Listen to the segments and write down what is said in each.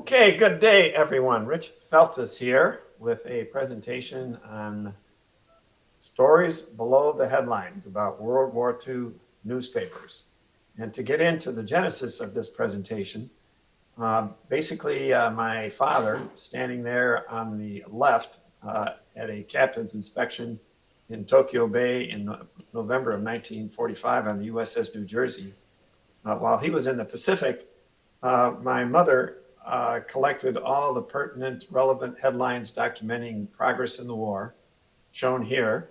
Okay, good day, everyone. Rich Feltus here with a presentation on stories below the headlines about World War II newspapers. And to get into the genesis of this presentation, basically my father, standing there on the left at a captain's inspection in Tokyo Bay in November of 1945 on the USS New Jersey, while he was in the Pacific, my mother collected all the pertinent, relevant headlines documenting progress in the war, shown here,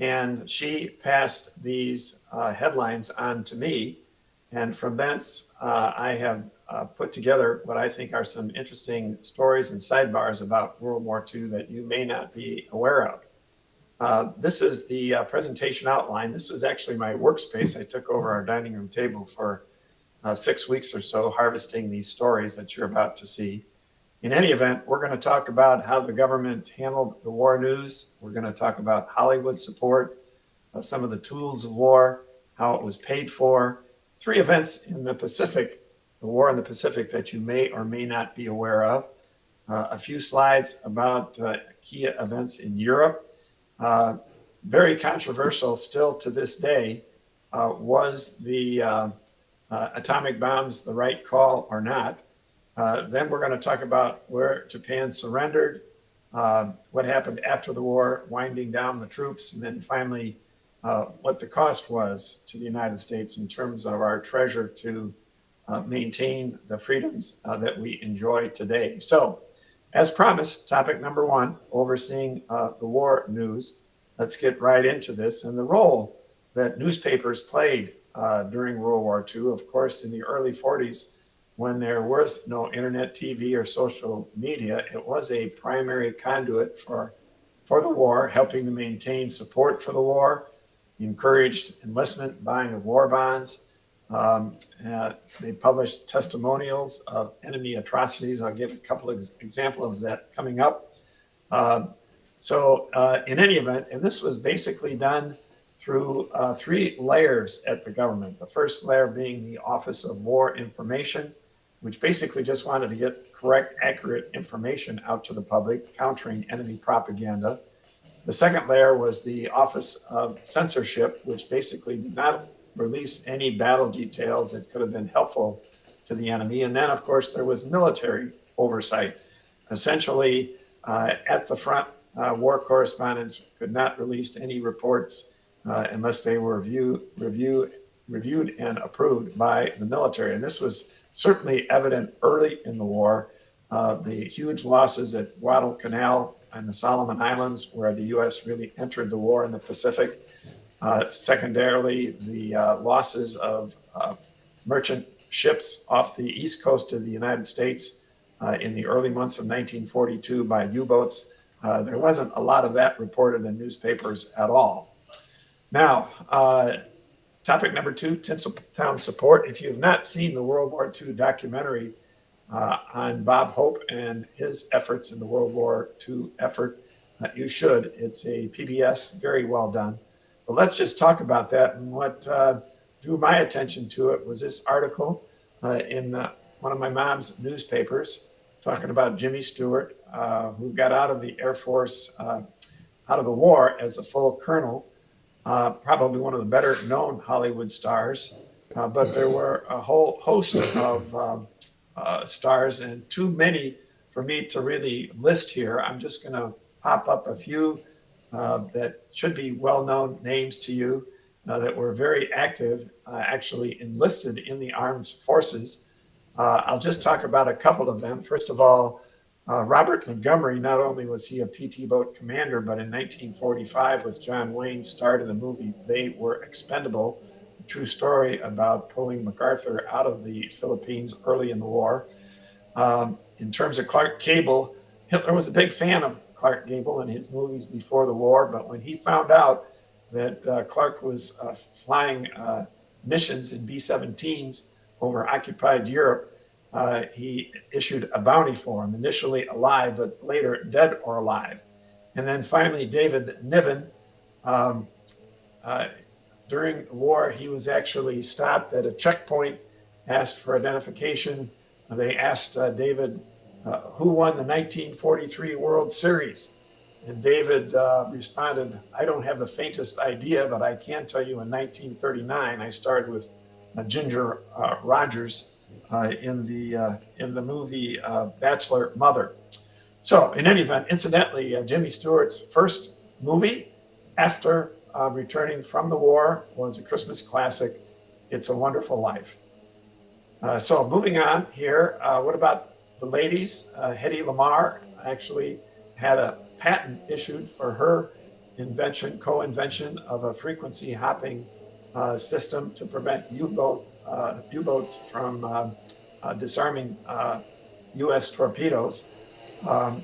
and she passed these headlines on to me. And from thence, I have put together what I think are some interesting stories and sidebars about World War II that you may not be aware of. This is the presentation outline. This was actually my workspace. I took over our dining room table for 6 weeks or so, harvesting these stories that you're about to see. In any event, we're going to talk about how the government handled the war news. We're going to talk about Hollywood support, some of the tools of war, how it was paid for, 3 events in the Pacific, the war in the Pacific that you may or may not be aware of, a few slides about key events in Europe. Very controversial still to this day was the atomic bombs the right call or not. Then we're going to talk about where Japan surrendered, what happened after the war, winding down the troops, and then finally what the cost was to the United States in terms of our treasure to maintain the freedoms that we enjoy today. So, as promised, topic number 1, overseeing the war news. Let's get right into this and the role that newspapers played during World War II. Of course, in the early 40s, when there was no internet, TV, or social media, it was a primary conduit for the war, helping to maintain support for the war, encouraged enlistment, buying of war bonds. They published testimonials of enemy atrocities. I'll give a couple of examples of that coming up. In any event, and this was basically done through 3 layers at the government. The first layer being the Office of War Information, which basically just wanted to get correct, accurate information out to the public, countering enemy propaganda. The second layer was the Office of Censorship, which basically did not release any battle details that could have been helpful to the enemy. And then, of course, there was military oversight. Essentially, at the front, war correspondents could not release any reports unless they were reviewed and approved by the military. And this was certainly evident early in the war. The huge losses at Guadalcanal and the Solomon Islands, where the U.S. really entered the war in the Pacific. Secondarily, the losses of merchant ships off the east coast of the United States in the early months of 1942 by U-boats. There wasn't a lot of that reported in newspapers at all. Now, topic number 2, Tinseltown support. If you have not seen the World War II documentary on Bob Hope and his efforts in the World War II effort, you should. It's a PBS, very well done. But let's just talk about that. And what drew my attention to it was this article in one of my mom's newspapers talking about Jimmy Stewart, who got out of the Air Force, out of the war as a full colonel. Probably one of the better known Hollywood stars, but there were a whole host of stars, and too many for me to really list here. I'm just going to pop up a few that should be well-known names to you that were very active, actually enlisted in the armed forces. I'll just talk about a couple of them. First of all, Robert Montgomery, not only was he a PT boat commander, but in 1945 with John Wayne starred in the movie They Were Expendable, a true story about pulling MacArthur out of the Philippines early in the war. In terms of Clark Gable, Hitler was a big fan of Clark Gable and his movies before the war, but when he found out that Clark was flying missions in B-17s over occupied Europe, he issued a bounty for him, initially alive, but later dead or alive. And then finally, David Niven. During the war, he was actually stopped at a checkpoint, asked for identification. They asked David Who won the 1943 World Series? And David responded, I don't have the faintest idea, but I can tell you in 1939, I started with Ginger Rogers in the movie Bachelor Mother. So in any event, incidentally, Jimmy Stewart's first movie after returning from the war was a Christmas classic, It's a Wonderful Life. So moving on here, what about the ladies? Hedy Lamarr actually had a patent issued for her co-invention of a frequency hopping system to prevent U-boats from disarming U.S. torpedoes.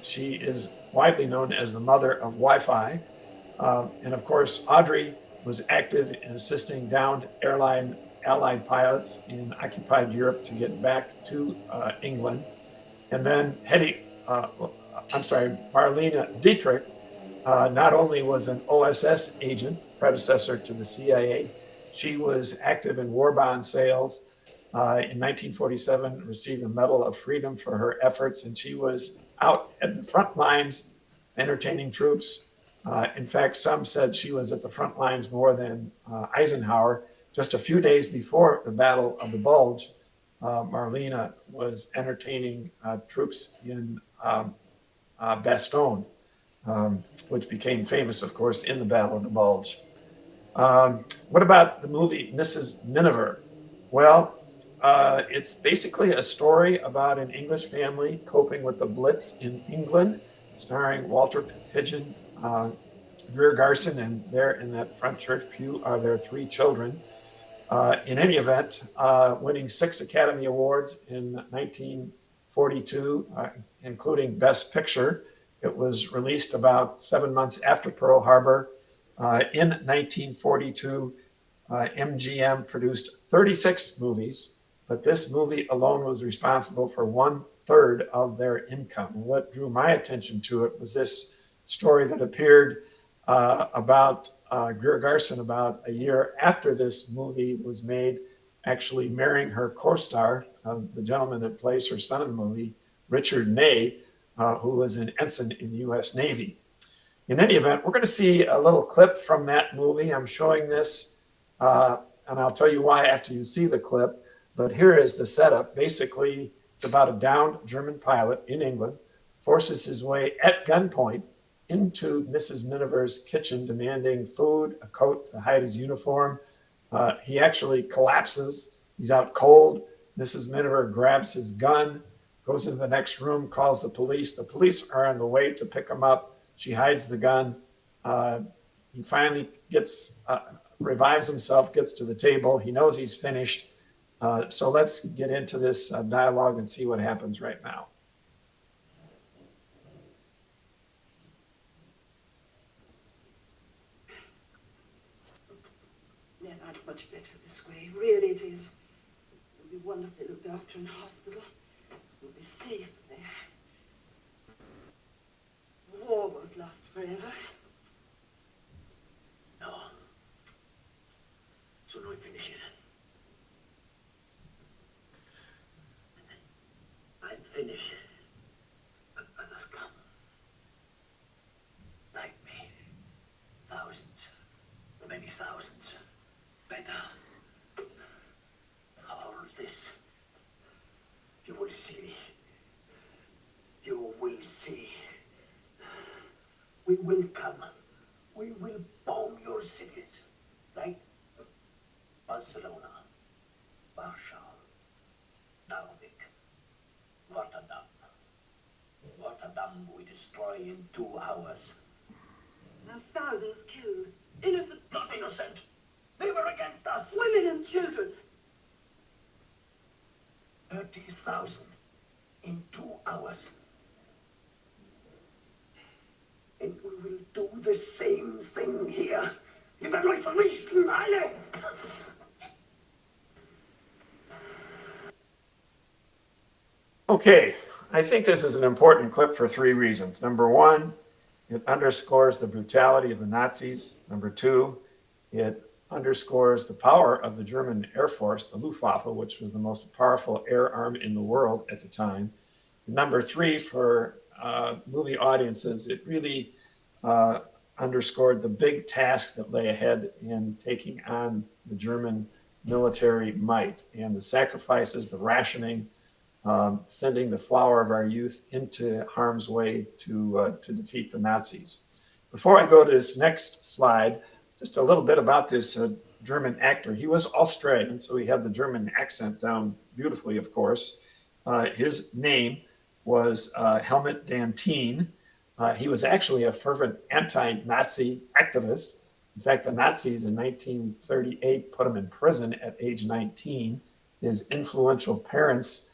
She is widely known as the mother of Wi-Fi. And of course, Audrey was active in assisting downed Allied pilots in occupied Europe to get back to England. And then Marlene Dietrich not only was an OSS agent, predecessor to the CIA, she was active in war bond sales. In 1947, received a Medal of Freedom for her efforts, and she was out at the front lines entertaining troops. In fact, some said she was at the front lines more than Eisenhower. Just a few days before the Battle of the Bulge, Marlene was entertaining troops in Bastogne, which became famous, of course, in the Battle of the Bulge. What about the movie Mrs. Miniver? Well, it's basically a story about an English family coping with the Blitz in England, starring Walter Pidgeon, Greer Garson, and there in that front church pew are their three children. In any event, winning 6 Academy Awards in 1942, including Best Picture. It was released about 7 months after Pearl Harbor. In 1942, MGM produced 36 movies, but this movie alone was responsible for 1/3 of their income. And what drew my attention to it was this story that appeared about Greer Garson about a year after this movie was made, actually marrying her co-star, the gentleman that plays her son in the movie, Richard Ney, who was an ensign in the U.S. Navy. In any event, we're going to see a little clip from that movie. I'm showing this, and I'll tell you why after you see the clip. But here is the setup. Basically, it's about a downed German pilot in England, forces his way at gunpoint into Mrs. Miniver's kitchen, demanding food, a coat to hide his uniform. He actually collapses. He's out cold. Mrs. Miniver grabs his gun, goes into the next room, calls the police. The police are on the way to pick him up. She hides the gun. He finally revives himself, gets to the table. He knows he's finished. So let's get into this dialogue and see what happens right now. Yeah, that's much better this way. Really it is. You'll be wonderfully looked after in hospital. You'll be safe there. War won't last forever. No. Soon we finish it. I'm finished. But others come. Like me. Thousands. Many thousands. Better. All this. You will see. You will see. We will come. We will bomb your cities. Like Barcelona, Warsaw, Narvik, Rotterdam. Rotterdam we destroy in 2 hours. Now thousands killed. Innocent. Not innocent. They were against us. Women and children. 30,000 in 2 hours. And we will do the same thing here. You better wait for me, alle! Okay, I think this is an important clip for 3 reasons. Number 1, it underscores the brutality of the Nazis. Number 2, it underscores the power of the German Air Force, the Luftwaffe, which was the most powerful air arm in the world at the time. number three for movie audiences, it really underscored the big task that lay ahead in taking on the German military might and the sacrifices, the rationing, sending the flower of our youth into harm's way to defeat the Nazis. Before I go to this next slide, just a little bit about this German actor. He was Australian, so he had the German accent down beautifully, of course. His name was Helmut Dantine. He was actually a fervent anti-Nazi activist. In fact, the Nazis in 1938 put him in prison at age 19. His influential parents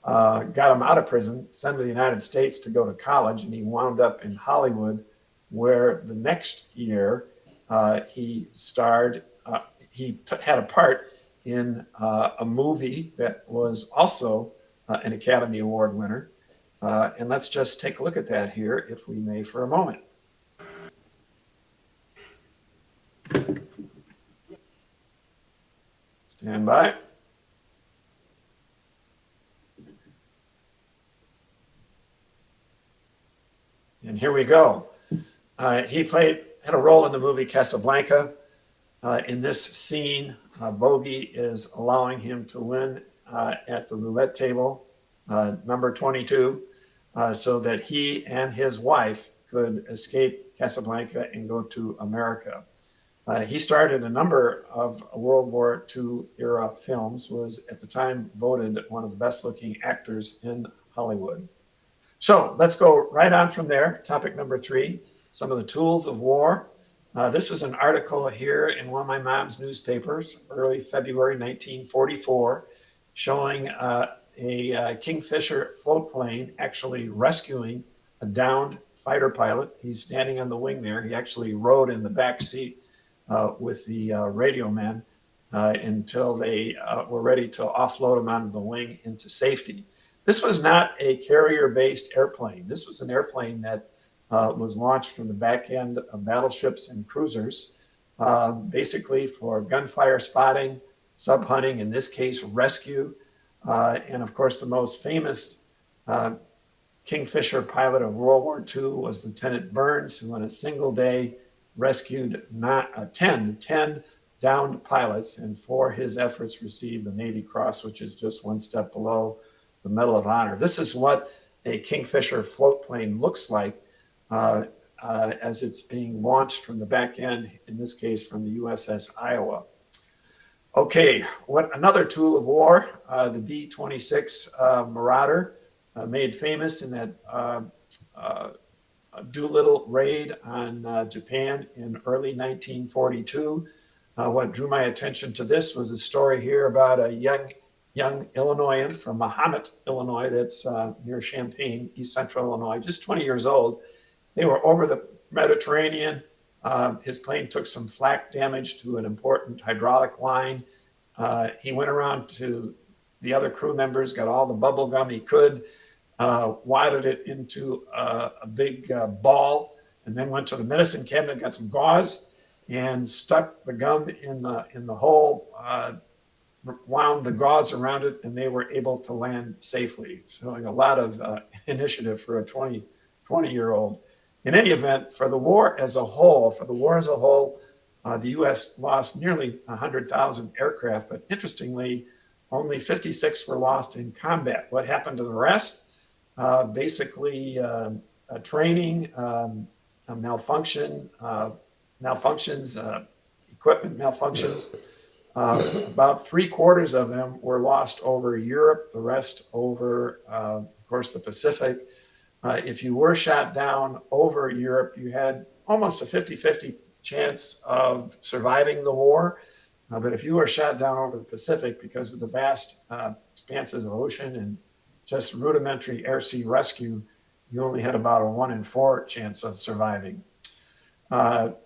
got him out of prison, sent him to the United States to go to college, and he wound up in Hollywood, where the next year he starred. He had a part in a movie that was also an Academy Award winner. And let's just take a look at that here, if we may, for a moment. Stand by. And here we go. He had a role in the movie Casablanca. In this scene, Bogey is allowing him to win at the roulette table, number 22, so that he and his wife could escape Casablanca and go to America. He starred in a number of World War II era films, was at the time voted one of the best looking actors in Hollywood. So let's go right on from there. Topic number 3, some of the tools of war. This was an article here in one of my mom's newspapers, early February 1944, showing a Kingfisher float plane actually rescuing a downed fighter pilot. He's standing on the wing there. He actually rode in the back seat with the radio men until they were ready to offload him onto the wing into safety. This was not a carrier-based airplane. This was an airplane that was launched from the back end of battleships and cruisers, basically for gunfire spotting, sub-hunting, in this case, rescue. And of course, the most famous Kingfisher pilot of World War II was Lieutenant Burns, who in a single day rescued 10 downed pilots, and for his efforts received the Navy Cross, which is just one step below the Medal of Honor. This is what a Kingfisher float plane looks like as it's being launched from the back end, in this case from the USS Iowa. Okay, another tool of war, the B-26 Marauder, made famous in that Doolittle raid on Japan in early 1942. What drew my attention to this was a story here about a young Illinoisan from Mahomet, Illinois, that's near Champaign, East Central Illinois, just 20 years old. They were over the Mediterranean. His plane took some flak damage to an important hydraulic line. He went around to the other crew members, got all the bubble gum he could, wadded it into a big ball, and then went to the medicine cabinet, got some gauze, and stuck the gum in the hole, wound the gauze around it, and they were able to land safely, showing a lot of initiative for a 20-year-old. In any event, for the war as a whole, the U.S. lost nearly 100,000 aircraft, but interestingly, only 56 were lost in combat. What happened to the rest? Basically, training, malfunctions, equipment malfunctions. About 3/4 of them were lost over Europe, the rest over, of course, the Pacific. If you were shot down over Europe, you had almost a 50-50 chance of surviving the war. But if you were shot down over the Pacific, because of the vast expanses of ocean and just rudimentary air-sea rescue, you only had about a 1 in 4 chance of surviving.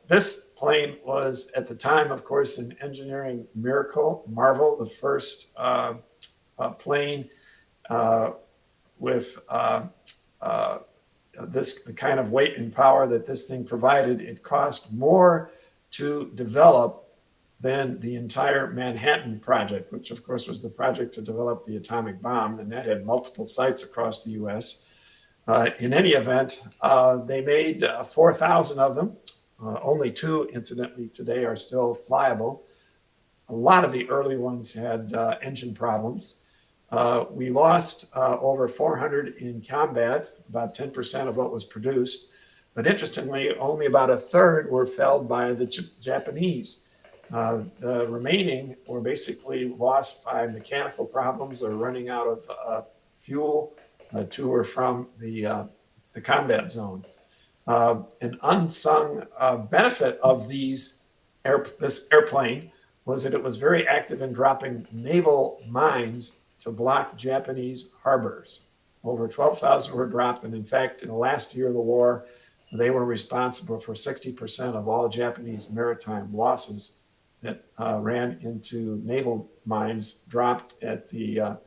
This plane was, at the time, of course, an engineering marvel, the first plane with the kind of weight and power that this thing provided. It cost more to develop than the entire Manhattan Project, which of course was the project to develop the atomic bomb, and that had multiple sites across the US. In any event, they made 4,000 of them. Only two, incidentally, today are still flyable. A lot of the early ones had engine problems. We lost over 400 in combat, about 10% of what was produced. But interestingly, only about a third were felled by the Japanese. The remaining were basically lost by mechanical problems or running out of fuel to or from the combat zone. An unsung benefit of this airplane was that it was very active in dropping naval mines to block Japanese harbors. Over 12,000 were dropped, and in fact, in the last year of the war, they were responsible for 60% of all Japanese maritime losses that ran into naval mines dropped at the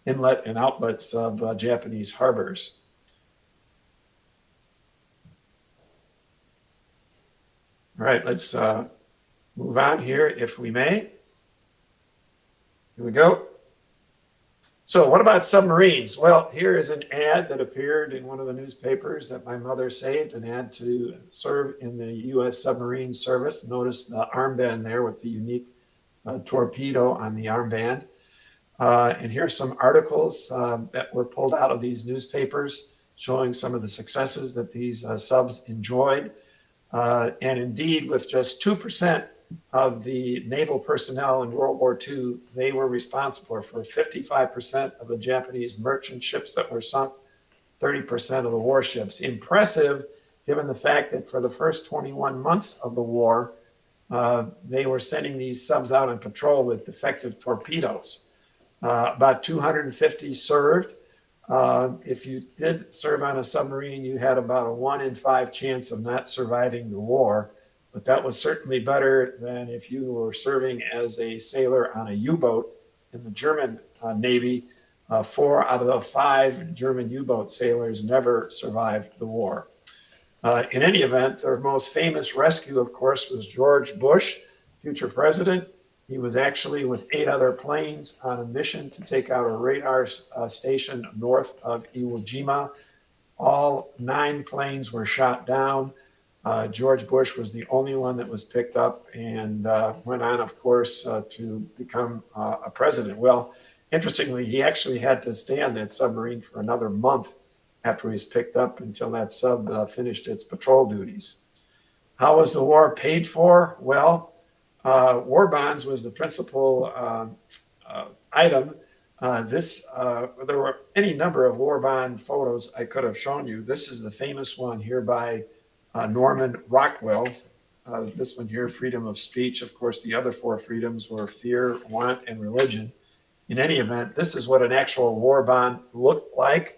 inlet and outlets of Japanese harbors. All right, let's move on here, if we may. Here we go. So what about submarines? Well, here is an ad that appeared in one of the newspapers that my mother saved, an ad to serve in the U.S. submarine service. Notice the armband there with the unique torpedo on the armband. And here's some articles that were pulled out of these newspapers showing some of the successes that these subs enjoyed. And indeed, with just 2% of the naval personnel in World War II, they were responsible for 55% of the Japanese merchant ships that were sunk, 30% of the warships. Impressive, given the fact that for the first 21 months of the war, they were sending these subs out on patrol with defective torpedoes. About 250 served. If you did serve on a submarine, you had about a 1 in 5 chance of not surviving the war. But that was certainly better than if you were serving as a sailor on a U-boat in the German Navy. 4 out of the 5 German U-boat sailors never survived the war. In any event, their most famous rescue, of course, was George Bush, future president. He was actually with 8 other planes on a mission to take out a radar station north of Iwo Jima. All 9 planes were shot down. George Bush was the only one that was picked up and went on, of course, to become a president. Well, interestingly, he actually had to stay on that submarine for another month after he was picked up until that sub finished its patrol duties. How was the war paid for? Well, war bonds was the principal item. There were any number of war bond photos I could have shown you. This is the famous one here by Norman Rockwell. This one here, freedom of speech. Of course, the other 4 freedoms were fear, want, and religion. In any event, this is what an actual war bond looked like,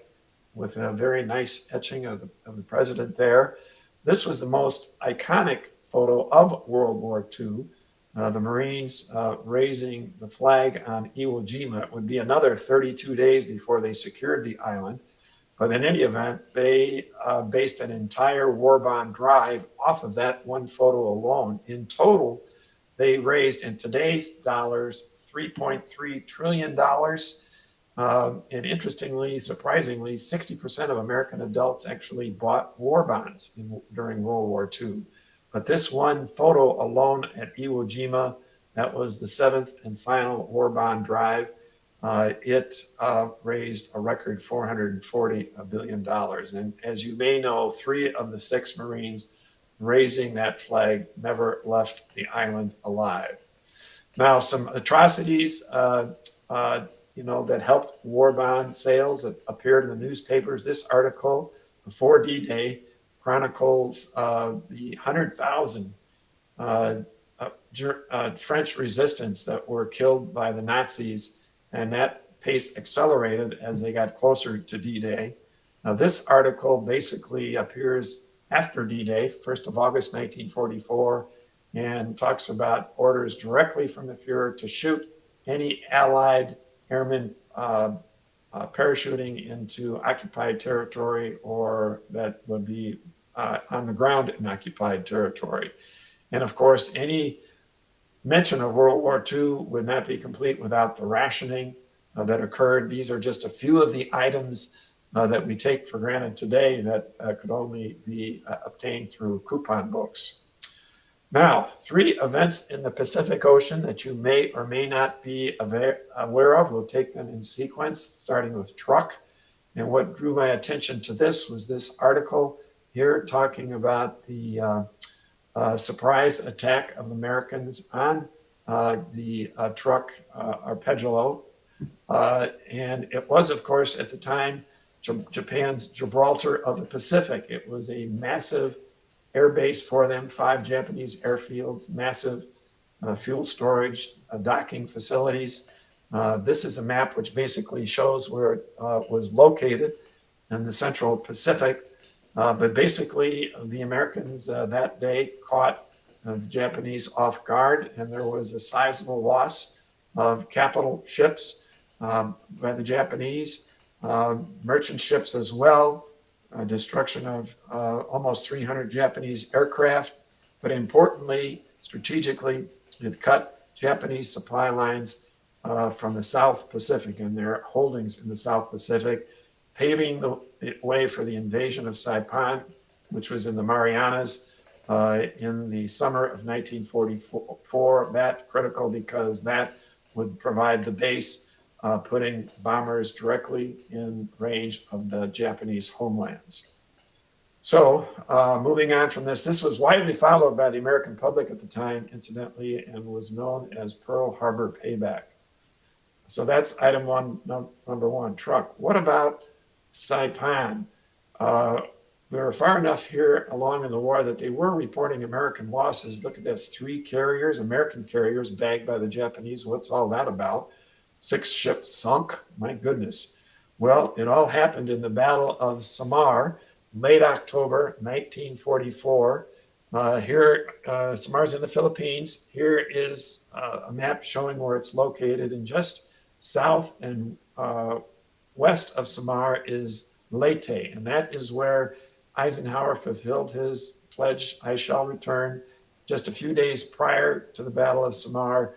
with a very nice etching of the president there. This was the most iconic photo of World War II. The Marines raising the flag on Iwo Jima. It would be another 32 days before they secured the island. But in any event, they based an entire war bond drive off of that one photo alone. In total, they raised, in today's dollars, $3.3 trillion. And interestingly, surprisingly, 60% of American adults actually bought war bonds during World War II. But this one photo alone at Iwo Jima, that was the 7th and final war bond drive. It raised a record $440 billion. And as you may know, 3 of the 6 Marines raising that flag never left the island alive. Now, some atrocities, that helped war bond sales that appeared in the newspapers. This article, before D-Day, chronicles the 100,000 French resistance that were killed by the Nazis, and that pace accelerated as they got closer to D-Day. Now, this article basically appears after D-Day, 1st of August 1944, and talks about orders directly from the Fuhrer to shoot any Allied airmen parachuting into occupied territory or that would be on the ground in occupied territory. And of course, any mention of World War II would not be complete without the rationing that occurred. These are just a few of the items that we take for granted today that could only be obtained through coupon books. Now, 3 events in the Pacific Ocean that you may or may not be aware of. We'll take them in sequence, starting with truck. And what drew my attention to this was this article here talking about the surprise attack of Americans on the truck Arpeggio. And it was, of course, at the time, Japan's Gibraltar of the Pacific. It was a massive air base for them, 5 Japanese airfields, massive fuel storage, docking facilities. This is a map which basically shows where it was located in the Central Pacific. But basically, the Americans that day caught the Japanese off guard, and there was a sizable loss of capital ships by the Japanese, merchant ships as well, destruction of almost 300 Japanese aircraft. But importantly, strategically, it cut Japanese supply lines from the South Pacific and their holdings in the South Pacific, paving the way for the invasion of Saipan, which was in the Marianas in the summer of 1944. That critical because that would provide the base, putting bombers directly in range of the Japanese homelands. So moving on from this was widely followed by the American public at the time, incidentally, and was known as Pearl Harbor Payback. So that's item number 1, truck. What about Saipan? We were far enough here along in the war that they were reporting American losses. Look at this, 3 carriers, American carriers, bagged by the Japanese. What's all that about? 6 ships sunk, my goodness. Well, it all happened in the Battle of Samar, late October 1944. Here, Samar's in the Philippines. Here is a map showing where it's located, and just south and west of Samar is Leyte, and that is where Eisenhower fulfilled his pledge, I shall return. Just a few days prior to the Battle of Samar,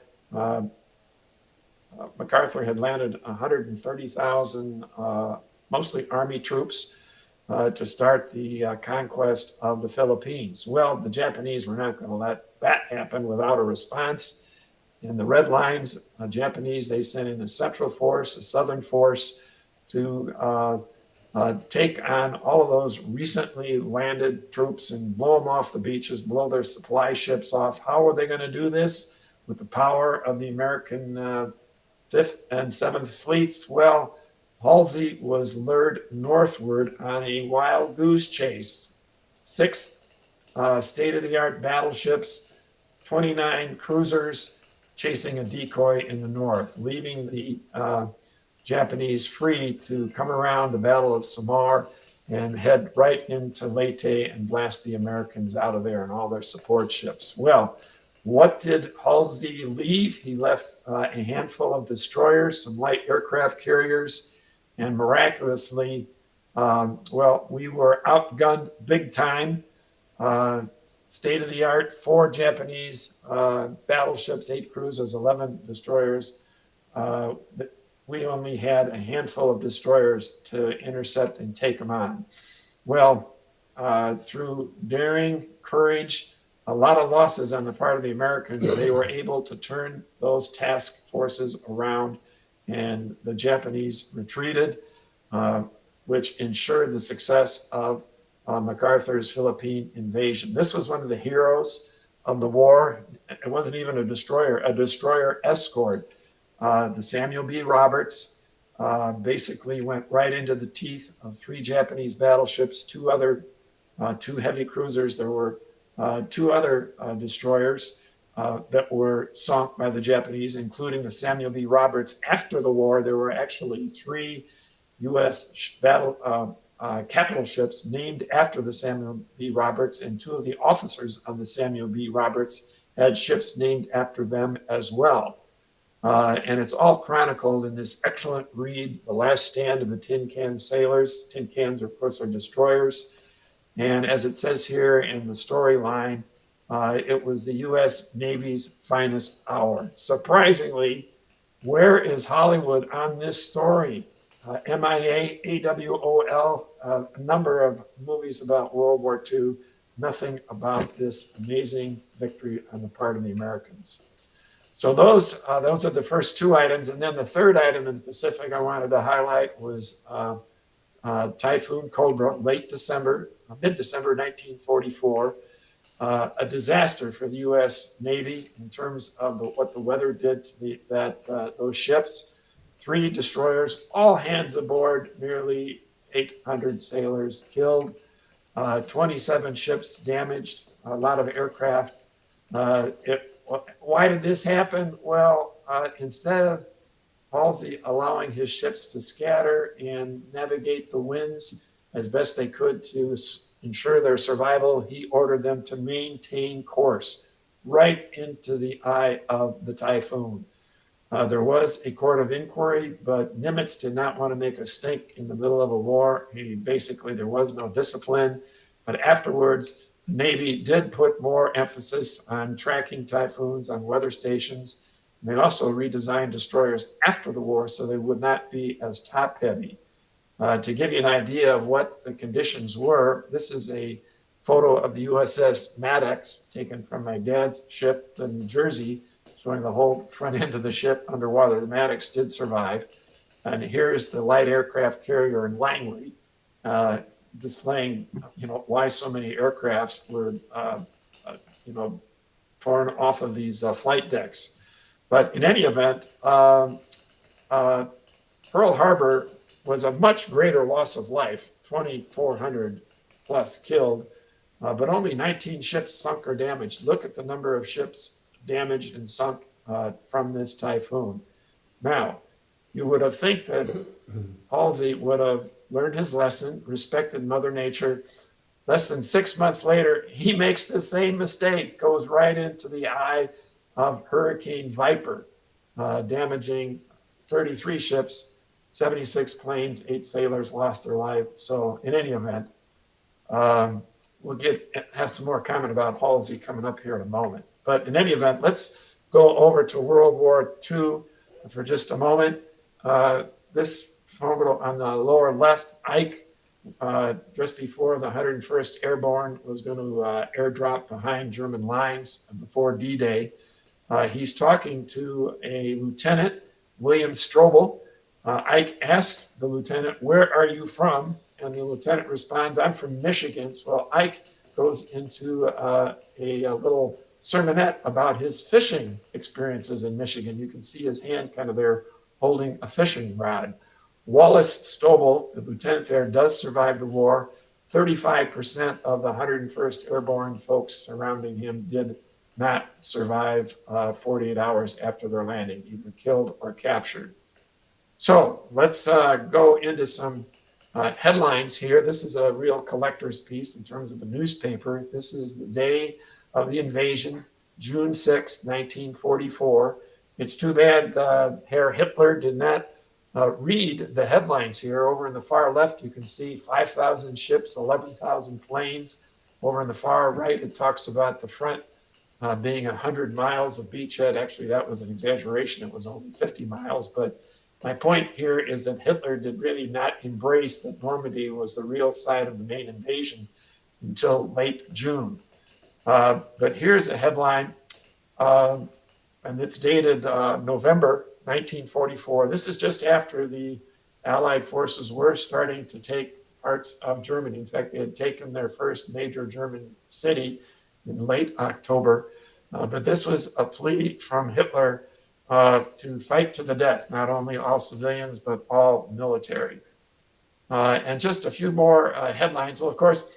MacArthur had landed 130,000, mostly Army troops, to start the conquest of the Philippines. Well, the Japanese were not going to let that happen without a response. In the Red Lines, Japanese, they sent in a central force, a southern force, to take on all of those recently landed troops and blow them off the beaches, blow their supply ships off. How were they going to do this? With the power of the American 5th and 7th fleets? Well, Halsey was lured northward on a wild goose chase. 6 state-of-the-art battleships, 29 cruisers chasing a decoy in the north, leaving the Japanese free to come around the Battle of Samar and head right into Leyte and blast the Americans out of there and all their support ships. Well, what did Halsey leave? He left a handful of destroyers, some light aircraft carriers, and miraculously, we were outgunned big time. State-of-the-art, 4 Japanese battleships, 8 cruisers, 11 destroyers. We only had a handful of destroyers to intercept and take them on. Well, through daring, courage, a lot of losses on the part of the Americans, they were able to turn those task forces around, and the Japanese retreated, which ensured the success of MacArthur's Philippine invasion. This was one of the heroes of the war. It wasn't even a destroyer escort. The Samuel B. Roberts basically went right into the teeth of 3 Japanese battleships, 2 heavy cruisers. There were 2 other destroyers that were sunk by the Japanese, including the Samuel B. Roberts. After the war, there were actually 3 U.S. capital ships named after the Samuel B. Roberts, and 2 of the officers of the Samuel B. Roberts had ships named after them as well. And it's all chronicled in this excellent read, The Last Stand of the Tin Can Sailors. Tin cans, of course, are destroyers. And as it says here in the storyline, It was the U.S. Navy's finest hour. Surprisingly, where is Hollywood on this story? MIA, AWOL, a number of movies about World War II, nothing about this amazing victory on the part of the Americans. So those are the first two items. And then the third item in the Pacific I wanted to highlight was Typhoon Cobra, mid-December 1944. A disaster for the U.S. Navy in terms of what the weather did to those ships. 3 destroyers, all hands aboard, nearly 800 sailors killed, 27 ships damaged, a lot of aircraft. Why did this happen? Well, instead of Halsey allowing his ships to scatter and navigate the winds as best they could to ensure their survival, he ordered them to maintain course right into the eye of the typhoon. There was a court of inquiry, but Nimitz did not want to make a stink in the middle of a war. There was no discipline. But afterwards, the Navy did put more emphasis on tracking typhoons on weather stations. And they also redesigned destroyers after the war so they would not be as top heavy. To give you an idea of what the conditions were, this is a photo of the USS Maddox taken from my dad's ship, the New Jersey, showing the whole front end of the ship underwater. The Maddox did survive. And here is the light aircraft carrier in Langley, displaying, why so many aircrafts were, torn off of these flight decks. But in any event, Pearl Harbor was a much greater loss of life, 2,400 plus killed, but only 19 ships sunk or damaged. Look at the number of ships damaged and sunk from this typhoon. Now, you would have think that Halsey would have learned his lesson, respected Mother Nature. Less than 6 months later, he makes the same mistake, goes right into the eye of Hurricane Viper, damaging 33 ships, 76 planes, 8 sailors lost their lives. So in any event, we'll have some more comment about Halsey coming up here in a moment. But in any event, let's go over to World War II for just a moment. This photo on the lower left, Ike, just before the 101st Airborne was going to airdrop behind German lines before D-Day. He's talking to a lieutenant, William Strobel. Ike asked the lieutenant, "Where are you from?" And the lieutenant responds, "I'm from Michigan." So Ike goes into a little sermonette about his fishing experiences in Michigan. You can see his hand kind of there holding a fishing rod. Wallace Strobel, the lieutenant there, does survive the war. 35% of the 101st Airborne folks surrounding him did not survive 48 hours after their landing, either killed or captured. So let's go into some headlines here. This is a real collector's piece in terms of the newspaper. This is the day of the invasion, June 6, 1944. It's too bad Herr Hitler did not read the headlines here. Over in the far left, you can see 5,000 ships, 11,000 planes. Over in the far right, it talks about the front being 100 miles of beachhead. Actually, that was an exaggeration. It was only 50 miles. But my point here is that Hitler did really not embrace that Normandy was the real site of the main invasion until late June. But here's a headline, and it's dated November 1944. This is just after the Allied forces were starting to take parts of Germany. In fact, they had taken their first major German city in late October. But this was a plea from Hitler to fight to the death, not only all civilians, but all military. And just a few more headlines. Well, of course,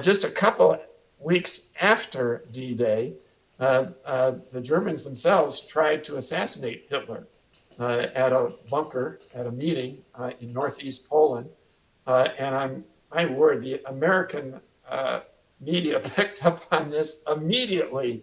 just a couple weeks after D-Day, the Germans themselves tried to assassinate Hitler at a bunker, at a meeting in northeast Poland. And my word, the American media picked up on this immediately,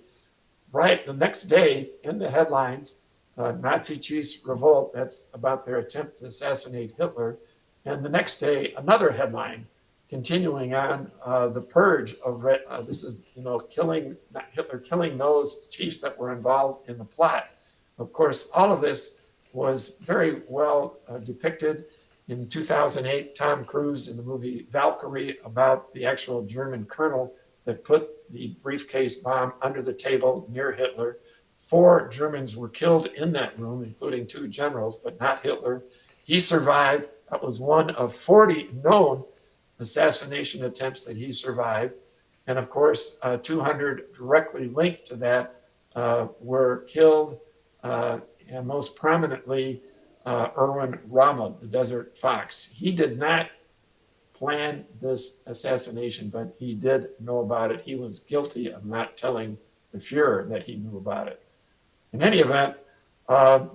right the next day in the headlines. Nazi chiefs revolt, that's about their attempt to assassinate Hitler. And the next day, another headline, continuing on the purge of this is, killing, not Hitler killing those chiefs that were involved in the plot. Of course, all of this was very well depicted in 2008. Tom Cruise in the movie Valkyrie, about the actual German colonel that put the briefcase bomb under the table near Hitler. 4 Germans were killed in that room, including 2 generals, but not Hitler. He survived. That was one of 40 known assassination attempts that he survived. And of course, 200 directly linked to that were killed, and most prominently, Erwin Rommel, the Desert Fox. He did not plan this assassination, but he did know about it. He was guilty of not telling the Fuhrer that he knew about it. In any event,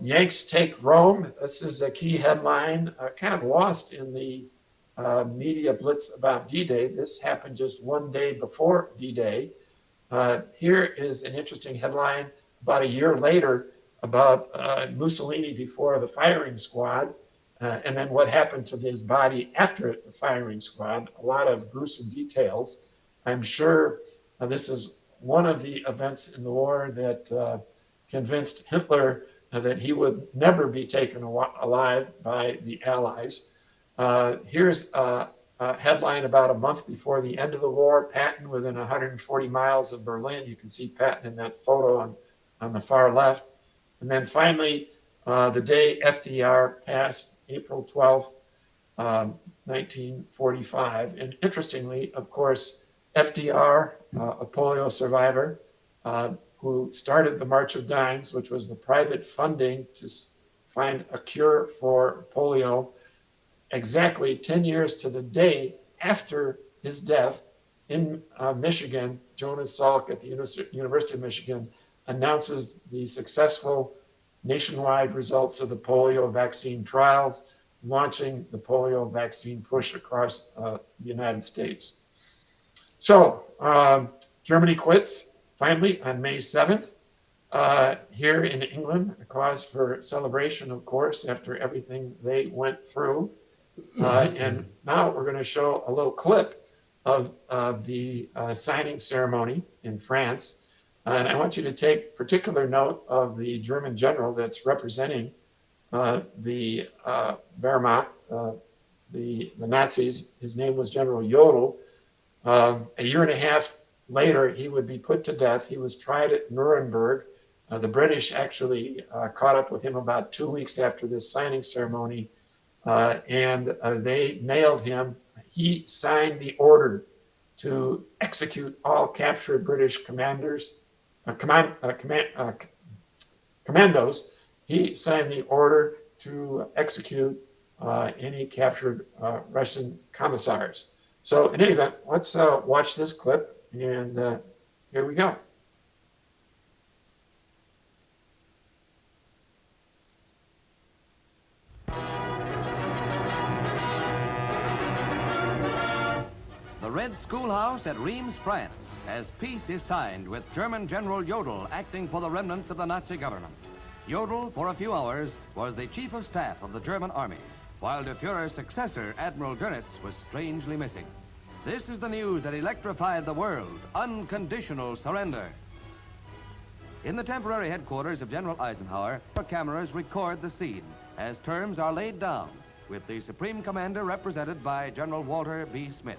Yanks take Rome. This is a key headline, kind of lost in the media blitz about D-Day. This happened just one day before D-Day. Here is an interesting headline about a year later about Mussolini before the firing squad, and then what happened to his body after the firing squad. A lot of gruesome details. I'm sure this is one of the events in the war that convinced Hitler that he would never be taken alive by the Allies. Here's a headline about a month before the end of the war. Patton within 140 miles of Berlin. You can see Patton in that photo on the far left. And then finally, the day FDR passed, April 12th, 1945. And interestingly, of course, FDR, a polio survivor, who started the March of Dimes, which was the private funding to find a cure for polio, exactly 10 years to the day after his death in Michigan. Jonas Salk at the University of Michigan announces the successful nationwide results of the polio vaccine trials, launching the polio vaccine push across the United States. So Germany quits finally on May 7th. Here in England, a cause for celebration, of course, after everything they went through. And now we're going to show a little clip of the signing ceremony in France. And I want you to take particular note of the German general that's representing the Wehrmacht, the Nazis. His name was General Jodl. A year and a half later, he would be put to death. He was tried at Nuremberg. The British actually caught up with him about 2 weeks after this signing ceremony, and they nailed him. He signed the order to execute all captured British commandos. He signed the order to execute any captured Russian commissars. So in any event, let's watch this clip, and here we go. The Red Schoolhouse at Reims, France, as peace is signed with German General Jodl acting for the remnants of the Nazi government. Jodl, for a few hours, was the chief of staff of the German army, while de Fuhrer's successor, Admiral Dönitz, was strangely missing. This is the news that electrified the world: unconditional surrender. In the temporary headquarters of General Eisenhower, cameras record the scene as terms are laid down, with the Supreme Commander represented by General Walter B. Smith.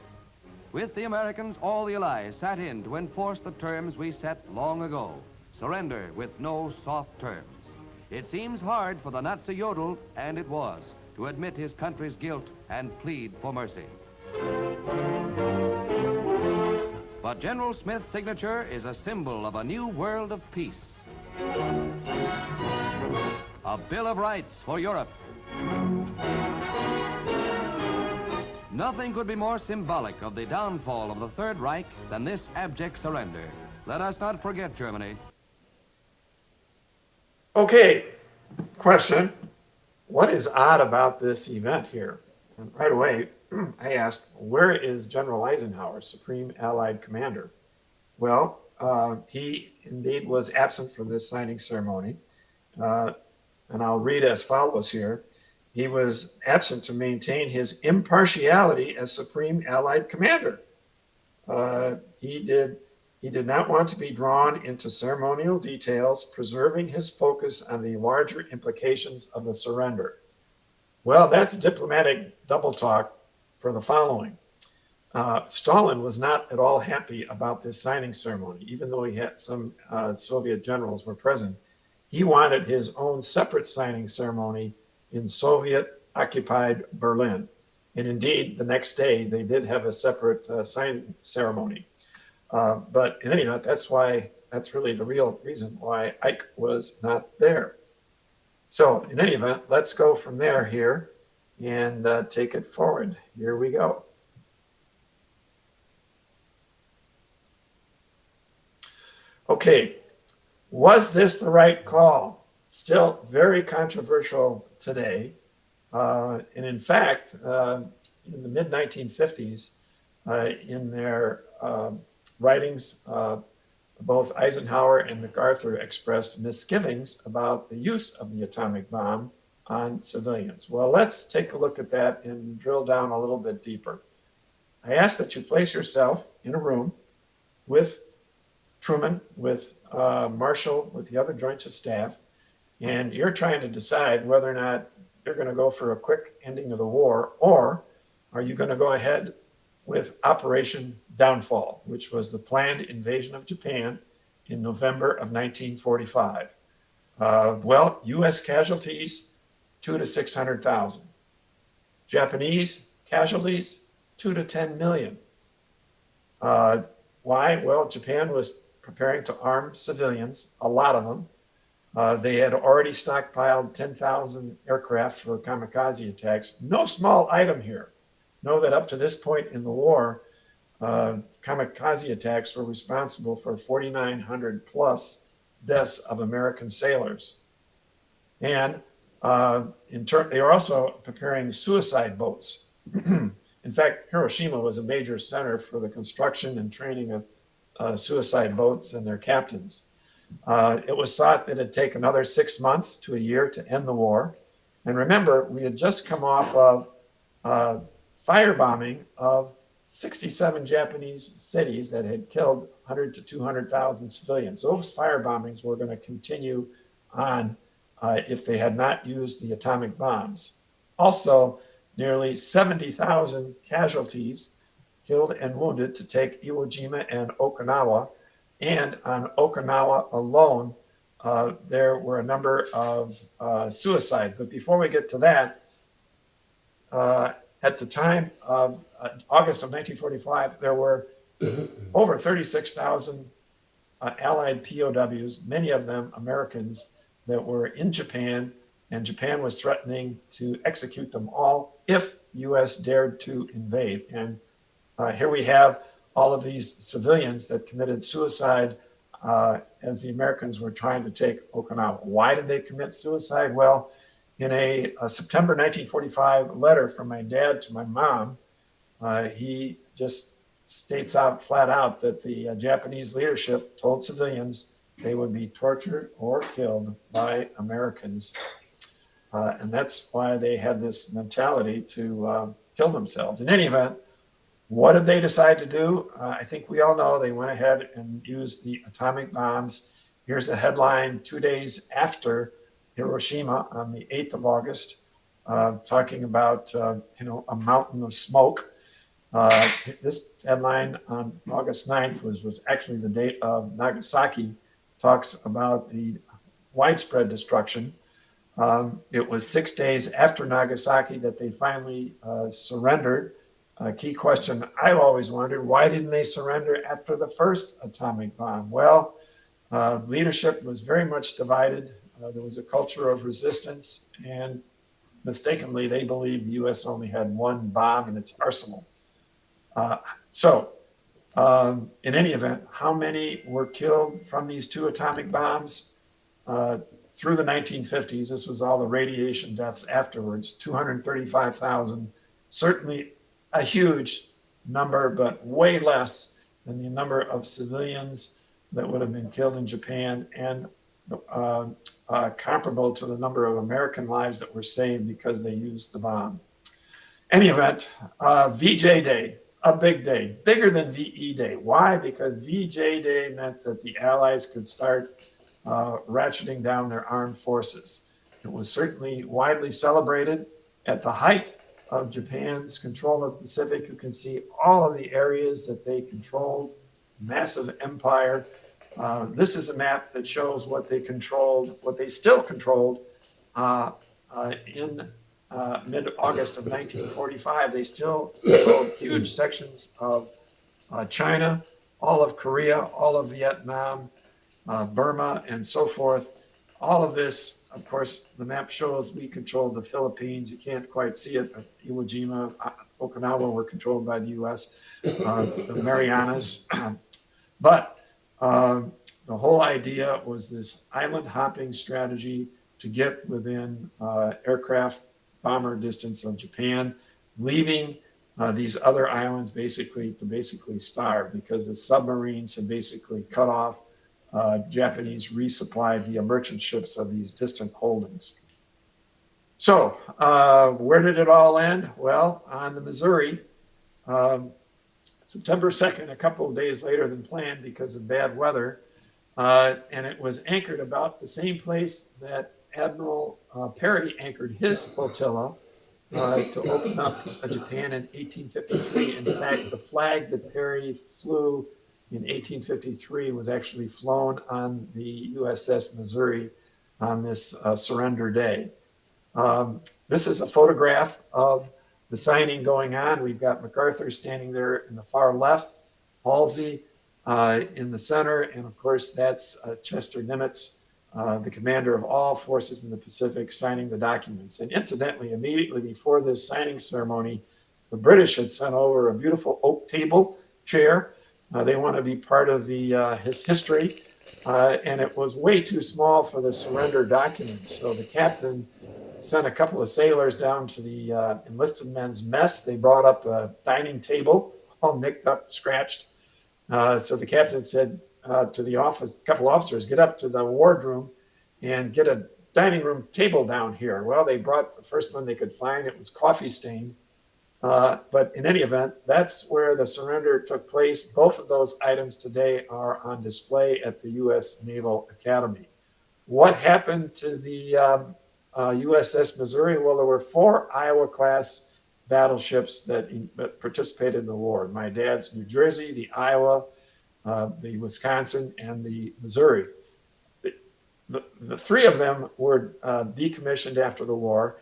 With the Americans, all the Allies sat in to enforce the terms we set long ago: surrender with no soft terms. It seems hard for the Nazi Jodl, and it was, to admit his country's guilt and plead for mercy. But General Smith's signature is a symbol of a new world of peace. A Bill of Rights for Europe. Nothing could be more symbolic of the downfall of the Third Reich than this abject surrender. Let us not forget Germany. Okay, question. What is odd about this event here? And right away, I asked, where is General Eisenhower, Supreme Allied Commander? Well, he indeed was absent from this signing ceremony. And I'll read as follows here. he was absent to maintain his impartiality as Supreme Allied Commander. He did not want to be drawn into ceremonial details, preserving his focus on the larger implications of the surrender. Well, that's diplomatic double talk for the following. Stalin was not at all happy about this signing ceremony, even though he had some Soviet generals were present. He wanted his own separate signing ceremony in Soviet-occupied Berlin. And indeed, the next day, they did have a separate signing ceremony. But in any event, that's really the real reason why Ike was not there. So in any event, let's go from there here and take it forward. Here we go. Okay, was this the right call? Still very controversial today. And in fact, in the mid-1950s, in their writings, both Eisenhower and MacArthur expressed misgivings about the use of the atomic bomb on civilians. Well, let's take a look at that and drill down a little bit deeper. I ask that you place yourself in a room with Truman, with Marshall, with the other joints of staff, and you're trying to decide whether or not you're going to go for a quick ending of the war, or are you going to go ahead with Operation Downfall, which was the planned invasion of Japan in November of 1945. Well, U.S. casualties, 2 to 600,000. Japanese casualties, 2 to 10 million. Why? Well, Japan was preparing to arm civilians, a lot of them. They had already stockpiled 10,000 aircraft for kamikaze attacks. No small item here. Know that up to this point in the war, kamikaze attacks were responsible for 4,900 plus deaths of American sailors. And they were also preparing suicide boats. In fact, Hiroshima was a major center for the construction and training of suicide boats and their captains. It was thought that it'd take another 6 months to a year to end the war. And remember, we had just come off of firebombing of 67 Japanese cities that had killed 100 to 200,000 civilians. Those firebombings were going to continue on if they had not used the atomic bombs. Also, nearly 70,000 casualties killed and wounded to take Iwo Jima and Okinawa. And on Okinawa alone, there were a number of suicides. But before we get to that, at the time of August of 1945, there were over 36,000 Allied POWs, many of them Americans, that were in Japan, and Japan was threatening to execute them all if U.S. dared to invade. And here we have all of these civilians that committed suicide as the Americans were trying to take Okinawa. Why did they commit suicide? Well, in a September 1945 letter from my dad to my mom, he just states out flat out that the Japanese leadership told civilians they would be tortured or killed by Americans. And that's why they had this mentality to kill themselves. In any event, what did they decide to do? I think we all know they went ahead and used the atomic bombs. Here's a headline 2 days after Hiroshima on the 8th of August, talking about a mountain of smoke. This headline on August 9th was actually the date of Nagasaki, talks about the widespread destruction. It was 6 days after Nagasaki that they finally surrendered. Key question I've always wondered, why didn't they surrender after the first atomic bomb? Well, leadership was very much divided. There was a culture of resistance, and mistakenly, they believed the U.S. only had one bomb in its arsenal. In any event, how many were killed from these two atomic bombs? Through the 1950s, this was all the radiation deaths afterwards, 235,000. Certainly a huge number, but way less than the number of civilians that would have been killed in Japan, and comparable to the number of American lives that were saved because they used the bomb. Any event, VJ Day, a big day, bigger than VE Day. Why? Because VJ Day meant that the Allies could start ratcheting down their armed forces. It was certainly widely celebrated at the height of Japan's control of the Pacific. You can see all of the areas that they controlled, massive empire. This is a map that shows what they controlled, what they still controlled in mid-August of 1945. They still controlled huge sections of China, all of Korea, all of Vietnam, Burma, and so forth. All of this, of course, the map shows we controlled the Philippines. You can't quite see it, but Iwo Jima, Okinawa were controlled by the U.S., the Marianas. But the whole idea was this island hopping strategy to get within aircraft bomber distance of Japan, leaving these other islands basically to starve, because the submarines had basically cut off Japanese resupply via merchant ships of these distant holdings. So where did it all end? Well, on the Missouri, September 2nd, a couple of days later than planned because of bad weather, and it was anchored about the same place that Admiral Perry anchored his flotilla to open up Japan in 1853. In fact, the flag that Perry flew in 1853 was actually flown on the USS Missouri on this surrender day. This is a photograph of the signing going on. We've got MacArthur standing there in the far left, Halsey in the center, and of course that's Chester Nimitz, the commander of all forces in the Pacific, signing the documents. And incidentally, immediately before this signing ceremony, the British had sent over a beautiful oak table chair. They want to be part of his history, and it was way too small for the surrender documents. So the captain sent a couple of sailors down to the enlisted men's mess. They brought up a dining table, all nicked up, scratched. So the captain said to the couple officers, get up to the wardroom and get a dining room table down here. Well, they brought the first one they could find. It was coffee stained. But in any event, that's where the surrender took place. Both of those items today are on display at the U.S. Naval Academy. What happened to the USS Missouri? Well, there were 4 Iowa-class battleships that participated in the war. My dad's New Jersey, the Iowa, the Wisconsin, and the Missouri. The 3 of them were decommissioned after the war.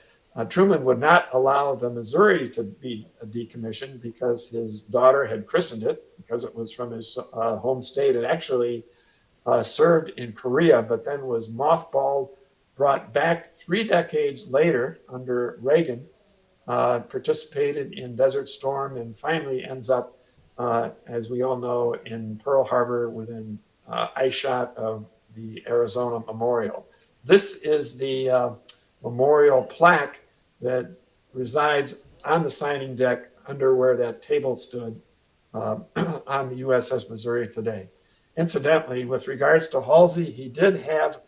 Truman would not allow the Missouri to be decommissioned because his daughter had christened it, because it was from his home state. It actually served in Korea, but then was mothballed, brought back 3 decades later under Reagan, participated in Desert Storm, and finally ends up, as we all know, in Pearl Harbor within eyeshot of the Arizona Memorial. This is the memorial plaque that resides on the signing deck under where that table stood on the USS Missouri today. Incidentally, with regards to Halsey, he did have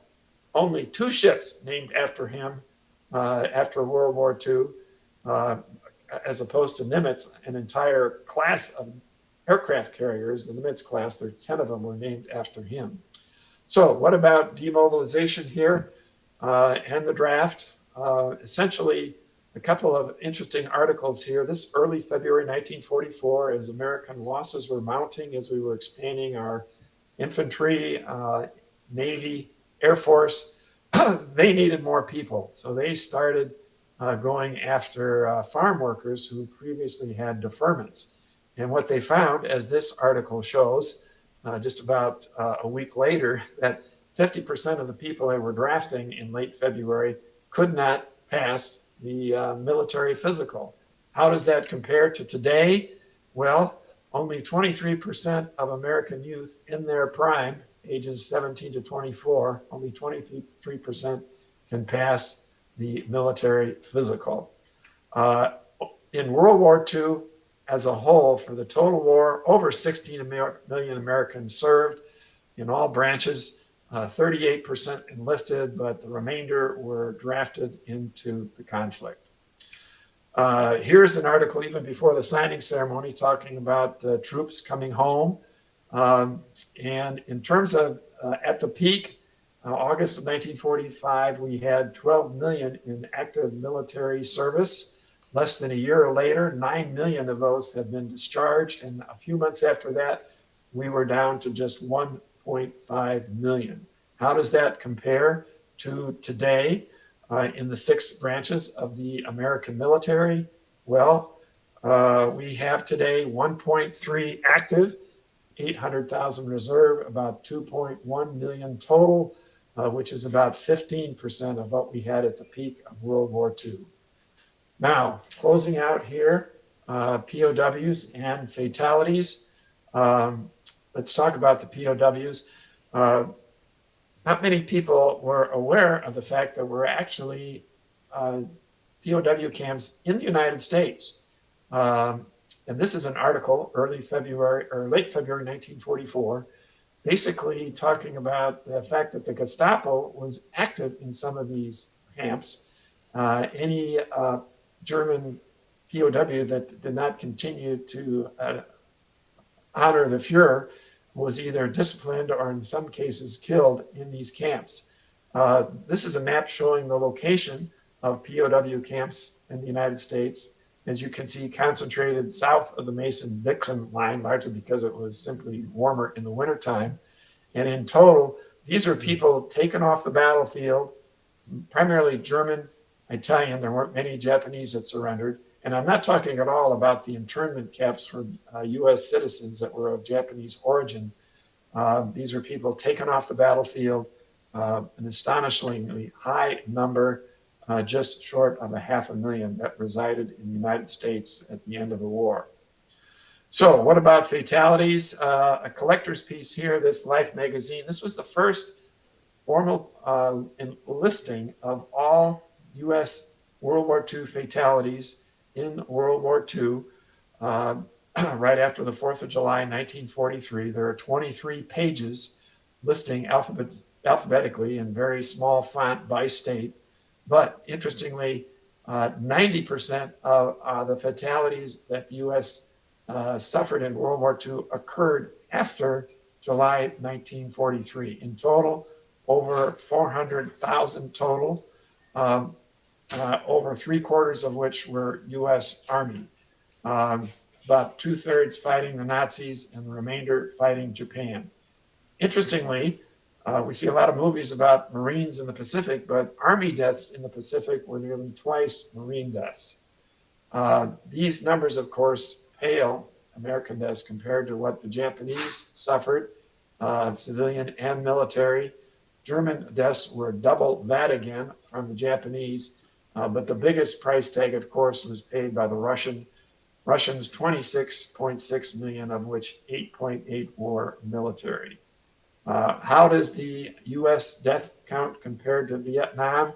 only 2 ships named after him after World War II, as opposed to Nimitz, an entire class of aircraft carriers, the Nimitz class, there 10 of them were named after him. So what about demobilization here and the draft? Essentially, a couple of interesting articles here. This early February 1944, as American losses were mounting, as we were expanding our infantry, Navy, Air Force, they needed more people. So they started going after farm workers who previously had deferments. And what they found, as this article shows, just about a week later, that 50% of the people they were drafting in late February could not pass the military physical. How does that compare to today? Well, only 23% of American youth in their prime, ages 17 to 24, only 23% can pass the military physical. In World War II, as a whole, for the total war, over 16 million Americans served in all branches. 38% enlisted, but the remainder were drafted into the conflict. Here's an article even before the signing ceremony talking about the troops coming home. And in terms of at the peak, August of 1945, we had 12 million in active military service. Less than a year later, 9 million of those had been discharged. And a few months after that, we were down to just 1.5 million. How does that compare to today in the 6 branches of the American military? Well, we have today 1.3 active, 800,000 reserve, about 2.1 million total, which is about 15% of what we had at the peak of World War II. Now, closing out here, POWs and fatalities. Let's talk about the POWs. Not many people were aware of the fact that we're actually POW camps in the United States. And this is an article, early February or late February 1944, basically talking about the fact that the Gestapo was active in some of these camps. Any German POW that did not continue to honor the Fuhrer was either disciplined or in some cases killed in these camps. This is a map showing the location of POW camps in the United States. As you can see, concentrated south of the Mason-Dixon line, largely because it was simply warmer in the wintertime. And in total, these are people taken off the battlefield, primarily German, Italian. There weren't many Japanese that surrendered. And I'm not talking at all about the internment camps for US citizens that were of Japanese origin. These are people taken off the battlefield, an astonishingly high number, just short of 500,000 that resided in the United States at the end of the war. So what about fatalities? A collector's piece here, this Life magazine. This was the first formal listing of all US World War II fatalities in World War II, right after the 4th of July, 1943. There are 23 pages listing alphabetically in very small font by state. But interestingly, 90% of the fatalities that the U.S. Suffered in World War II occurred after July 1943. In total, over 400,000 total, over 3/4 of which were U.S. Army. About 2/3 fighting the Nazis and the remainder fighting Japan. Interestingly, we see a lot of movies about Marines in the Pacific, but Army deaths in the Pacific were nearly twice Marine deaths. These numbers, of course, pale, American deaths, compared to what the Japanese suffered, civilian and military. German deaths were double that again from the Japanese, but the biggest price tag, of course, was paid by the Russians, 26.6 million, of which 8.8 were military. How does the U.S. death count compared to Vietnam?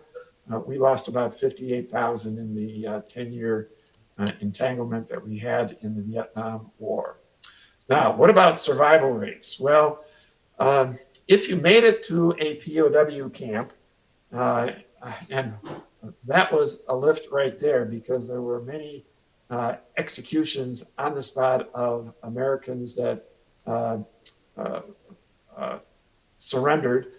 We lost about 58,000 in the 10-year entanglement that we had in the Vietnam War. Now, what about survival rates? Well, if you made it to a POW camp, and that was a lift right there because there were many executions on the spot of Americans that surrendered,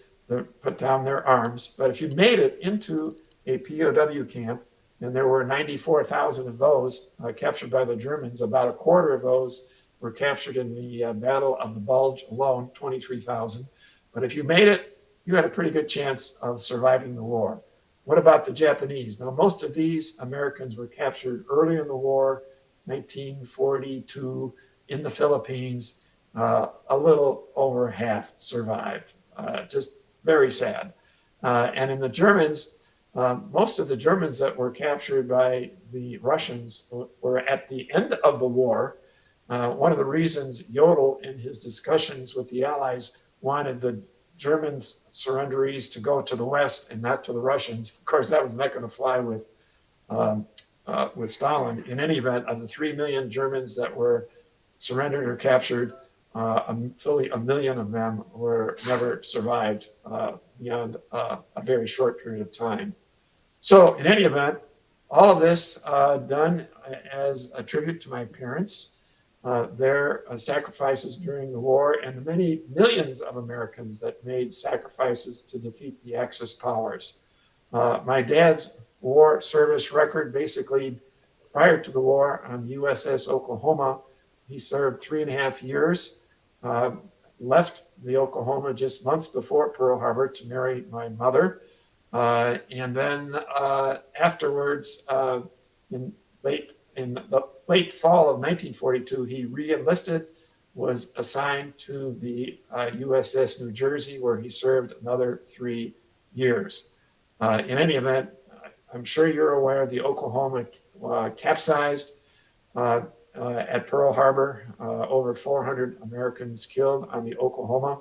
put down their arms. But if you made it into a POW camp, and there were 94,000 of those captured by the Germans, about 1/4 of those were captured in the Battle of the Bulge alone, 23,000. But if you made it, you had a pretty good chance of surviving the war. What about the Japanese? Now, most of these Americans were captured early in the war, 1942, in the Philippines. A little over half survived. Just very sad. And in the Germans, most of the Germans that were captured by the Russians were at the end of the war. One of the reasons Jodl, in his discussions with the Allies, wanted the Germans surrenderees to go to the West and not to the Russians. Of course, that was not going to fly with Stalin. In any event, of the 3 million Germans that were surrendered or captured, fully 1 million of them were never survived beyond a very short period of time. So in any event, all of this done as a tribute to my parents, their sacrifices during the war, and the many millions of Americans that made sacrifices to defeat the Axis powers. My dad's war service record, basically prior to the war on the USS Oklahoma, he served 3.5 years, left the Oklahoma just months before Pearl Harbor to marry my mother. And then afterwards, in the late fall of 1942, he re-enlisted, was assigned to the USS New Jersey, where he served another 3 years. In any event, I'm sure you're aware the Oklahoma capsized at Pearl Harbor, over 400 Americans killed on the Oklahoma.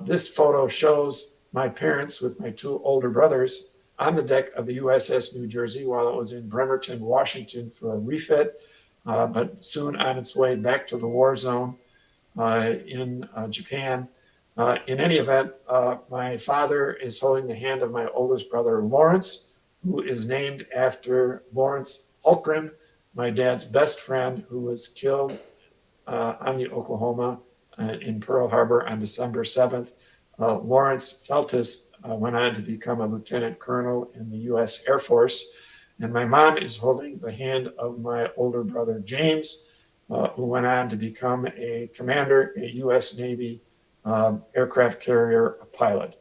This photo shows my parents with my 2 older brothers on the deck of the USS New Jersey while it was in Bremerton, Washington for a refit, but soon on its way back to the war zone in Japan. In any event, my father is holding the hand of my oldest brother, Lawrence, who is named after Lawrence Hultgren, my dad's best friend, who was killed on the Oklahoma in Pearl Harbor on December 7th. Lawrence Feltus went on to become a lieutenant colonel in the U.S. Air Force. And my mom is holding the hand of my older brother, James, who went on to become a commander, a U.S. Navy aircraft carrier pilot.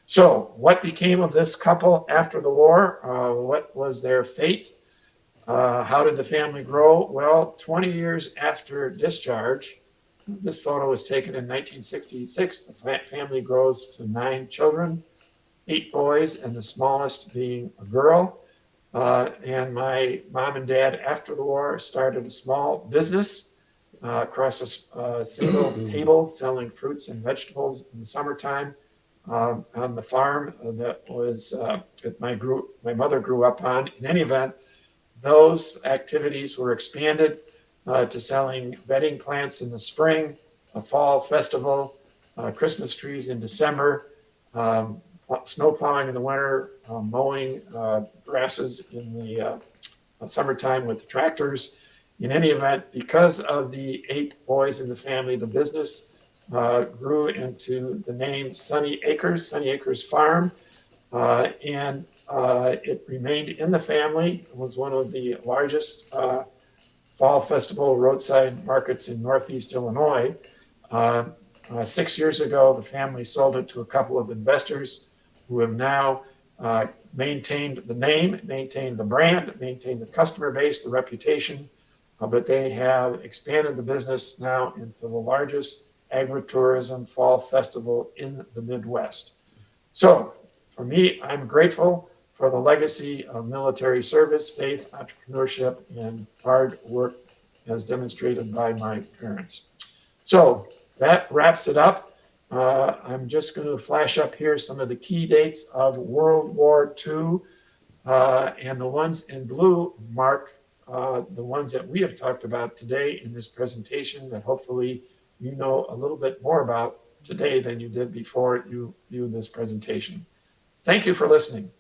So what became of this couple after the war? What was their fate? How did the family grow? Well, 20 years after discharge, this photo was taken in 1966. The family grows to 9 children, 8 boys, and the smallest being a girl. And my mom and dad, after the war, started a small business across a single table selling fruits and vegetables in the summertime on the farm that was that my mother grew up on. In any event, those activities were expanded to selling bedding plants in the spring, a fall festival, Christmas trees in December, snow plowing in the winter, mowing grasses in the summertime with tractors. In any event, because of the 8 boys in the family, the business grew into the name Sunny Acres Farm, and it remained in the family. It was one of the largest fall festival roadside markets in Northeast Illinois. 6 years ago, the family sold it to a couple of investors who have now maintained the name, maintained the brand, maintained the customer base, the reputation, but they have expanded the business now into the largest agritourism fall festival in the Midwest. So for me, I'm grateful for the legacy of military service, faith, entrepreneurship, and hard work as demonstrated by my parents. So that wraps it up. I'm just going to flash up here some of the key dates of World War II, and the ones in blue mark the ones that we have talked about today in this presentation that hopefully you know a little bit more about today than you did before you viewed this presentation. Thank you for listening.